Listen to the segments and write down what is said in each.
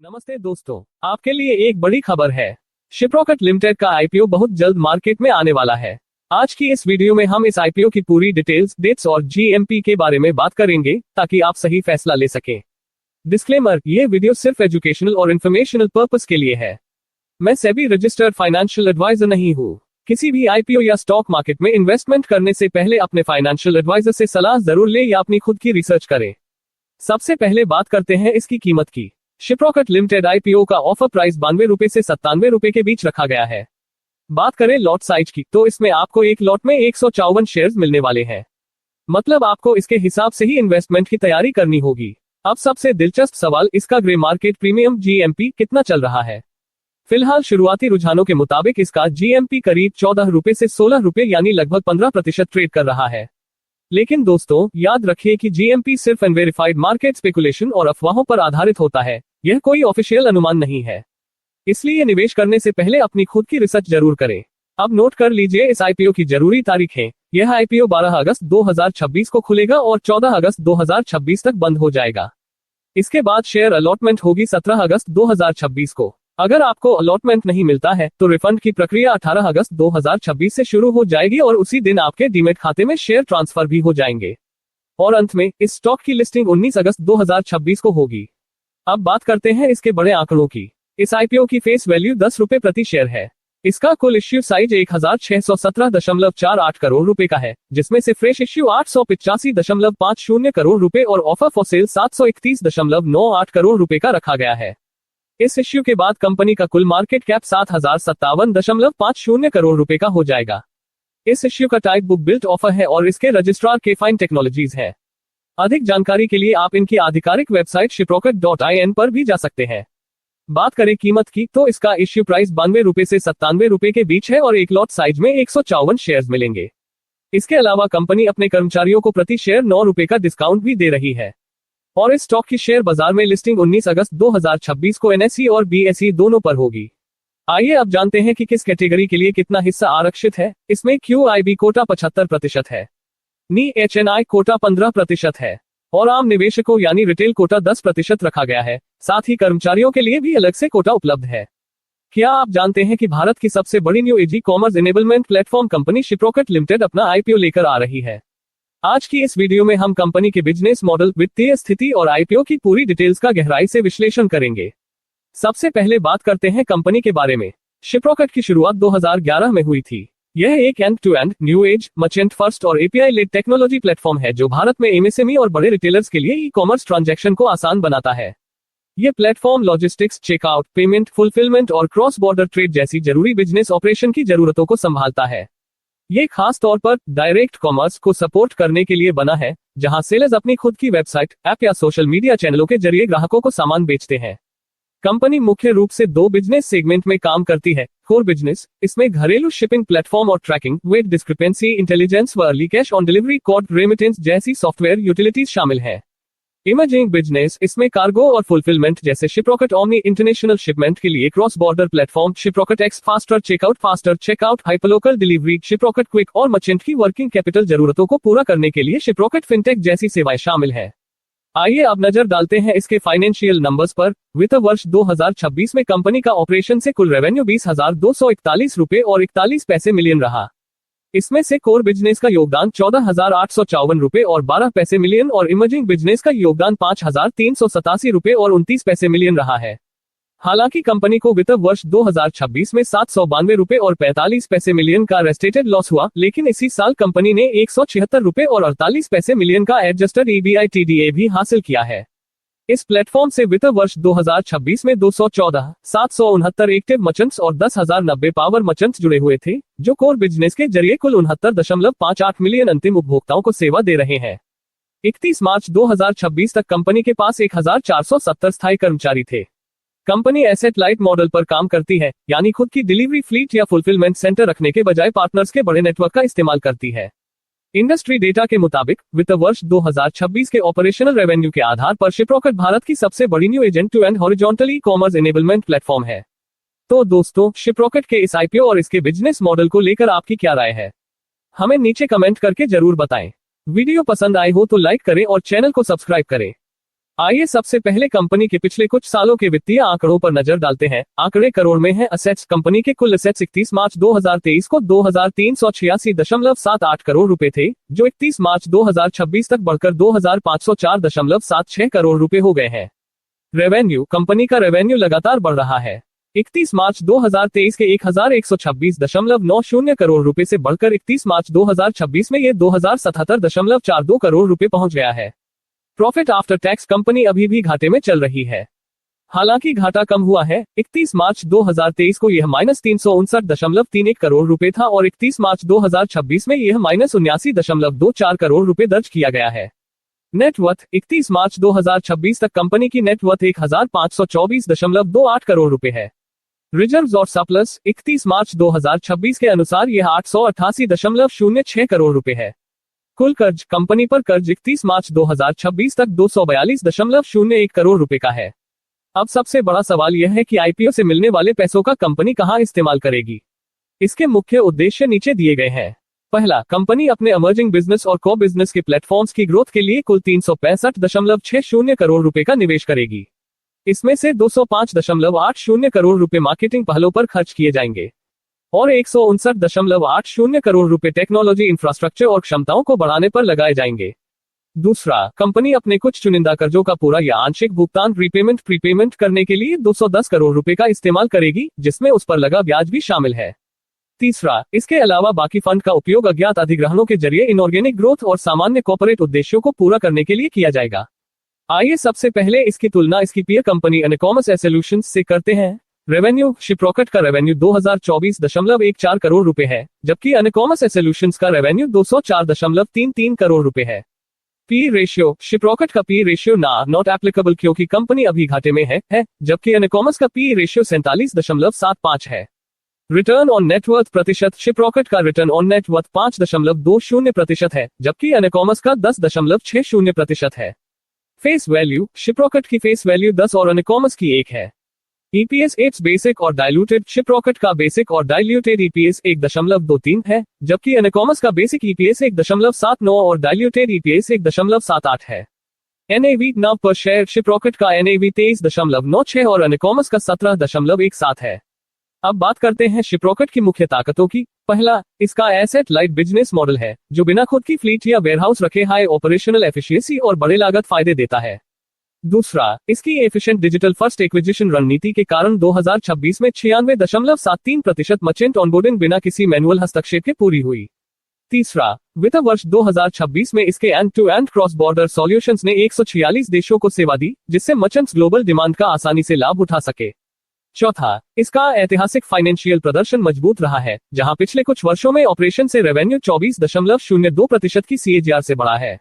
नमस्ते दोस्तों, आपके लिए एक बड़ी खबर है। शिपरॉकेट लिमिटेड का आईपीओ बहुत जल्द मार्केट में आने वाला है। आज की इस वीडियो में हम इस आईपीओ की पूरी डिटेल्स, डेट्स और जीएमपी के बारे में बात करेंगे ताकि आप सही फैसला ले सकें। डिस्क्लेमर, ये वीडियो सिर्फ एजुकेशनल और इन्फॉर्मेशनल पर्पस के लिए है। मैं सेबी रजिस्टर्ड फाइनेंशियल एडवाइजर नहीं हूँ। किसी भी आईपीओ या स्टॉक मार्केट में इन्वेस्टमेंट करने से पहले अपने फाइनेंशियल एडवाइजर से सलाह जरूर लें या अपनी खुद की रिसर्च करें। सबसे पहले बात करते हैं इसकी कीमत की। शिपरॉकेट लिमिटेड आईपीओ का ऑफर प्राइस 92 रुपए से 97 रुपए के बीच रखा गया है। बात करें लॉट साइज की, तो इसमें आपको एक लॉट में 154 शेयर्स मिलने वाले हैं। मतलब आपको इसके हिसाब से ही इन्वेस्टमेंट की तैयारी करनी होगी। अब सबसे दिलचस्प सवाल, इसका ग्रे मार्केट प्रीमियम जीएमपी कितना चल रहा है। फिलहाल शुरुआती रुझानों के मुताबिक इसका जीएमपी करीब 14 रुपए से 16 रुपए यानी लगभग 15% ट्रेड कर रहा है। लेकिन दोस्तों, याद रखिए कि जीएमपी सिर्फ अनवेरिफाइड मार्केट स्पेकुलेशन और अफवाहों पर आधारित होता है। यह कोई ऑफिशियल अनुमान नहीं है, इसलिए निवेश करने से पहले अपनी खुद की रिसर्च जरूर करें। अब नोट कर लीजिए इस आईपीओ की जरूरी तारीखें। यह आईपीओ 12 अगस्त 2026 को खुलेगा और 14 अगस्त 2026 तक बंद हो जाएगा। इसके बाद शेयर अलॉटमेंट होगी 17 अगस्त 2026 को। अगर आपको अलॉटमेंट नहीं मिलता है तो रिफंड की प्रक्रिया 18 अगस्त 2026 से शुरू हो जाएगी और उसी दिन आपके डीमेट खाते में शेयर ट्रांसफर भी हो जाएंगे। और अंत में इस स्टॉक की लिस्टिंग 19 अगस्त 2026 को होगी। अब बात करते हैं इसके बड़े आंकड़ों की। इस आईपीओ की फेस वैल्यू 10 रुपए प्रति शेयर है। इसका कुल इश्यू साइज 1617.48 करोड़ रुपए का है, जिसमें से फ्रेश इश्यू 885.50 करोड़ रुपए और ऑफर फॉर सेल 731.98 करोड़ रुपए का रखा गया है। इस इश्यू के बाद कंपनी का कुल मार्केट कैप 7057.50 करोड़ रुपए का हो जाएगा। इस इश्यू का टाइप बुक बिल्ट ऑफर है और इसके रजिस्ट्रार केफाइन टेक्नोलॉजीज है। अधिक जानकारी के लिए आप इनकी आधिकारिक वेबसाइट shiprocket.in पर भी जा सकते हैं। बात करें कीमत की, तो इसका इश्यू प्राइस 92 रुपए से 97 रुपए के बीच है और एक लॉट साइज में 154 शेयर्स मिलेंगे। इसके अलावा कंपनी अपने कर्मचारियों को प्रति शेयर 9 रुपए का डिस्काउंट भी दे रही है। और इस स्टॉक की शेयर बाजार में लिस्टिंग 19 अगस्त 2026 को एनएसई और बीएसई दोनों पर होगी। आइए अब जानते हैं कि किस कैटेगरी के लिए कितना हिस्सा आरक्षित है। इसमें क्यूआईबी कोटा 75% है, नी एचएनआई कोटा 15% है और आम निवेशकों यानी रिटेल कोटा 10% रखा गया है। साथ ही कर्मचारियों के लिए भी अलग से कोटा उपलब्ध है। क्या आप जानते हैं कि भारत की सबसे बड़ी new age commerce enablement platform company Shiprocket limited अपना आईपीओ लेकर आ रही है। आज की इस वीडियो में हम कंपनी के बिजनेस मॉडल, वित्तीय स्थिति और आईपीओ की पूरी डिटेल्स का गहराई से विश्लेषण करेंगे। सबसे पहले बात करते हैं कंपनी के बारे में। शिपरॉकेट की शुरुआत 2011 में हुई थी। यह एक end to end, new age, merchant first और एपीआई लेड टेक्नोलॉजी प्लेटफॉर्म है जो भारत में एमएसएमई और बड़े रिटेलर्स के लिए ई कॉमर्स ट्रांजैक्शन को आसान बनाता है। यह platform logistics, checkout, payment, fulfilment और क्रॉस बॉर्डर ट्रेड जैसी जरूरी बिजनेस ऑपरेशन की जरूरतों को संभालता है। ये खास तौर पर डायरेक्ट कॉमर्स को सपोर्ट करने के लिए बना है, जहां सेलर्स अपनी खुद की वेबसाइट, ऐप या सोशल मीडिया चैनलों के जरिए ग्राहकों को सामान बेचते हैं। कंपनी मुख्य रूप से 2 बिजनेस सेगमेंट में काम करती है। कोर बिजनेस, इसमें घरेलू शिपिंग प्लेटफॉर्म और ट्रैकिंग, वेट डिस्क्रिपेंसी इंटेलिजेंस व अर्ली कैश ऑन डिलीवरी, कॉर्ड रेमिटेंस जैसी सॉफ्टवेयर यूटिलिटीज शामिल है। इमर्जिंग बिजनेस, इसमें कार्गो और फुलफिलमेंट जैसे शिपरॉकेट ओमनी इंटरनेशनल शिपमेंट के लिए cross border platform, Shiprocket X faster checkout, hyperlocal delivery, Shiprocket quick और मर्चेंट की वर्किंग कैपिटल जरूरतों को पूरा करने के लिए शिपरॉकेट फिनटेक जैसी सेवाएं शामिल है। आइए अब नजर डालते हैं इसके फाइनेंशियल नंबर्स पर। वित्त वर्ष 2026 में कंपनी का ऑपरेशन से कुल रेवेन्यू 20,241 रुपए और 41 पैसे मिलियन रहा। इसमें से कोर बिजनेस का योगदान 14,854 रुपए और 12 पैसे मिलियन और इमर्जिंग बिजनेस का योगदान 5,387 रुपए और 29 पैसे मिलियन रहा है। हालांकि कंपनी को वित्त वर्ष 2026 में 792 रुपए और 45 पैसे मिलियन का रेस्टेटेड लॉस हुआ, लेकिन इसी साल कंपनी ने 176 रुपए और 48 पैसे मिलियन का एडजस्टेड EBITDA भी हासिल किया है। इस प्लेटफॉर्म से वित्त वर्ष 2026 में 214,769 एक्टिव मर्चेंट्स और 10,090 पावर मर्चेंट्स जुड़े हुए थे, जो कोर बिजनेस के जरिए कुल 69.58 मिलियन अंतिम उपभोक्ताओं को सेवा दे रहे हैं। 31 मार्च 2026 तक कंपनी के पास 1,470 स्थायी कर्मचारी थे। कंपनी एसेट लाइट मॉडल पर काम करती है, यानी खुद की डिलीवरी फ्लीट या फुलफिलमेंट सेंटर रखने के बजाय पार्टनर्स के बड़े नेटवर्क का इस्तेमाल करती है। इंडस्ट्री डेटा के मुताबिक वित्त वर्ष 2026 के ऑपरेशनल रेवेन्यू के आधार पर शिपरॉकेट भारत की सबसे बड़ी new age end to end horizontal e commerce enablement platform है। तो दोस्तों, शिपरॉकेट के इस आईपीओ और इसके बिजनेस मॉडल को लेकर आपकी क्या राय है, हमें नीचे कमेंट करके जरूर बताएं। वीडियो पसंद आए हो तो लाइक करें और चैनल को सब्सक्राइब करें। आइए सबसे पहले कंपनी के पिछले कुछ सालों के वित्तीय आंकड़ों पर नजर डालते हैं। आंकड़े करोड़ में हैं। असेट्स, कंपनी के कुल असेट्स 31 मार्च 2023 को 2386.78 करोड़ रुपए थे, जो 31 मार्च 2026 तक बढ़कर 2504.76 करोड़ रुपए हो गए हैं। रेवेन्यू, कंपनी का रेवेन्यू लगातार बढ़ रहा है। 31 मार्च 2023 के 1126.90 करोड़ रुपए से बढ़कर 31 मार्च 2026 में ये 2077.42 करोड़ रुपए पहुंच गया है। प्रॉफिट आफ्टर टैक्स, कंपनी अभी भी घाटे में चल रही है। हालांकि घाटा कम हुआ है। 31 मार्च 2023 को यह -359.31 करोड़ रुपए था और 31 मार्च 2026 में यह -79.24 करोड़ रुपए दर्ज किया गया है। नेटवर्थ, 31 मार्च 2026 तक कंपनी की नेटवर्थ 1524.28 करोड़ रुपए है। रिजर्व्स और सरप्लस, 31 मार्च 2026 के अनुसार यह 888.06 करोड़ रुपए है। कुल कर्ज, कंपनी पर कर्ज 31 मार्च 2026 तक 242.01 करोड़ रुपए का है। अब सबसे बड़ा सवाल यह है कि आईपीओ से मिलने वाले पैसों का कंपनी कहां इस्तेमाल करेगी। इसके मुख्य उद्देश्य नीचे दिए गए हैं। पहला, कंपनी अपने इमर्जिंग बिजनेस और को बिजनेस के प्लेटफॉर्म्स की ग्रोथ के लिए कुल 365.60 करोड़ रुपए का निवेश करेगी। इसमें से 205.80 करोड़ रुपए मार्केटिंग पहलों पर खर्च किए जाएंगे और 159.80 करोड़ रुपए टेक्नोलॉजी इंफ्रास्ट्रक्चर और क्षमताओं को बढ़ाने पर लगाए जाएंगे। दूसरा, कंपनी अपने कुछ चुनिंदा कर्जों का पूरा या आंशिक भुगतान प्रीपेमेंट करने के लिए 210 करोड़ रुपए का इस्तेमाल करेगी, जिसमें उस पर लगा ब्याज भी शामिल है। तीसरा, इसके अलावा बाकी फंड का उपयोग अज्ञात अधिग्रहणों के जरिए इनऑर्गेनिक ग्रोथ और सामान्य कॉर्पोरेट उद्देश्यों को पूरा करने के लिए किया जाएगा। आइए सबसे पहले इसकी तुलना इसकी पीयर कंपनी एनकॉमस सॉल्यूशंस से करते हैं। रेवेन्यू, शिपरॉकेट का रेवेन्यू 2024.14 करोड़ रुपए है, जबकि एनकॉमस सॉल्यूशंस का रेवेन्यू 204.33 करोड़ रुपए है। पी रेशियो, शिपरॉकेट का पी रेशियो नॉट एप्लीकेबल क्योंकि कंपनी अभी घाटे में है, जबकि एनकॉमस का पी रेशियो 47.75 है। रिटर्न ऑन नेटवर्थ प्रतिशत, शिपरॉकेट का रिटर्न ऑन नेटवर्थ 5.20% है, जबकि एनकॉमस का 10.60% है। फेस वैल्यू, शिपरॉकेट की फेस वैल्यू 10 और एनकॉमस की 1 है। ईपीएस एप्स बेसिक और डाइल्यूटेड, शिपरॉकेट का बेसिक और डाइल्यूटेड ईपीएस 1.23 है, जबकि एनकॉमस का बेसिक ईपीएस 1.79 और डाइल्यूटेड ईपीएस 1.78 है। एनएवी, नाव पर शेयर, शिपरॉकेट का एनएवी 23.96 और एनकॉमस का 17.17 है। अब बात करते हैं शिपरॉकेट की मुख्य ताकतों की। पहला, इसका एसेट लाइट बिजनेस मॉडल है, जो बिना खुद की फ्लीट या वेयरहाउस रखे हाई ऑपरेशनल एफिशिएंसी और बड़े लागत फायदे देता है। दूसरा, इसकी एफिशिएंट डिजिटल फर्स्ट एक्विजिशन रणनीति के कारण 2026 में 96.73% मर्चेंट ऑनबोर्डिंग बिना किसी मैनुअल हस्तक्षेप के पूरी हुई। तीसरा, वित्त वर्ष 2026 में इसके end to end cross border solutions ने 146 देशों को सेवा दी, जिससे मर्चेंट्स ग्लोबल डिमांड का आसानी से लाभ उठा सके। चौथा, इसका ऐतिहासिक फाइनेंशियल प्रदर्शन मजबूत रहा है, जहां पिछले कुछ वर्षों में ऑपरेशन से रेवेन्यू 24.02% की सीएजीआर से बढ़ा है।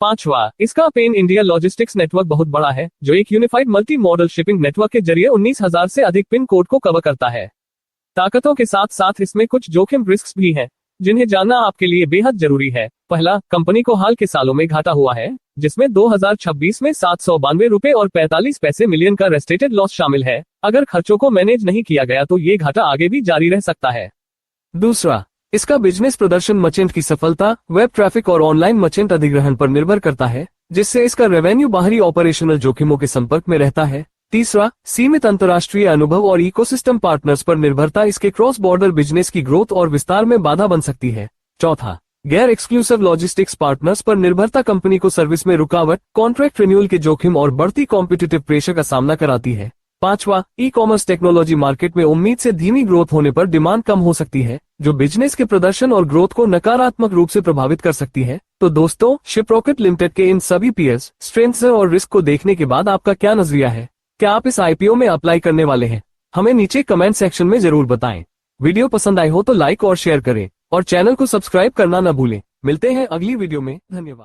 पांचवा, इसका पेन इंडिया लॉजिस्टिक्स नेटवर्क बहुत बड़ा है, जो एक unified multi modal shipping network के जरिए 19,000 से अधिक पिन कोड को कवर करता है। ताकतों के साथ साथ इसमें कुछ जोखिम रिस्क भी हैं, जिन्हें जानना आपके लिए बेहद जरूरी है। पहला, कंपनी को हाल के सालों में घाटा हुआ है, जिसमें 2026 में 792 रुपए और 45 पैसे मिलियन का रेस्टेटेड लॉस शामिल है। अगर खर्चों को मैनेज नहीं किया गया तो ये घाटा आगे भी जारी रह सकता है। दूसरा, इसका बिजनेस प्रदर्शन मर्चेंट की सफलता, वेब ट्रैफिक और ऑनलाइन मर्चेंट अधिग्रहण पर निर्भर करता है, जिससे इसका रेवेन्यू बाहरी ऑपरेशनल जोखिमों के संपर्क में रहता है। तीसरा, सीमित अंतर्राष्ट्रीय अनुभव और इकोसिस्टम पार्टनर्स पर निर्भरता इसके क्रॉस बॉर्डर बिजनेस की ग्रोथ और विस्तार में बाधा बन सकती है। चौथा, गैर एक्सक्लूसिव लॉजिस्टिक्स पार्टनर्स पर निर्भरता कंपनी को सर्विस में रुकावट, कॉन्ट्रैक्ट रिन्यूअल के जोखिम और बढ़ती कॉम्पिटिटिव प्रेशर का सामना कराती है। पांचवा, ई कॉमर्स टेक्नोलॉजी मार्केट में उम्मीद से धीमी ग्रोथ होने पर डिमांड कम हो सकती है, जो बिजनेस के प्रदर्शन और ग्रोथ को नकारात्मक रूप से प्रभावित कर सकती है। तो दोस्तों, शिपरॉकेट लिमिटेड के इन सभी पीयर्स, स्ट्रेंथ्स और रिस्क को देखने के बाद आपका क्या नजरिया है? क्या आप इस आईपीओ में अप्लाई करने वाले हैं? हमें नीचे कमेंट सेक्शन में जरूर बताएं। वीडियो पसंद आए हो तो लाइक और शेयर करें और चैनल को सब्सक्राइब करना न भूलें। मिलते हैं अगली वीडियो में। धन्यवाद।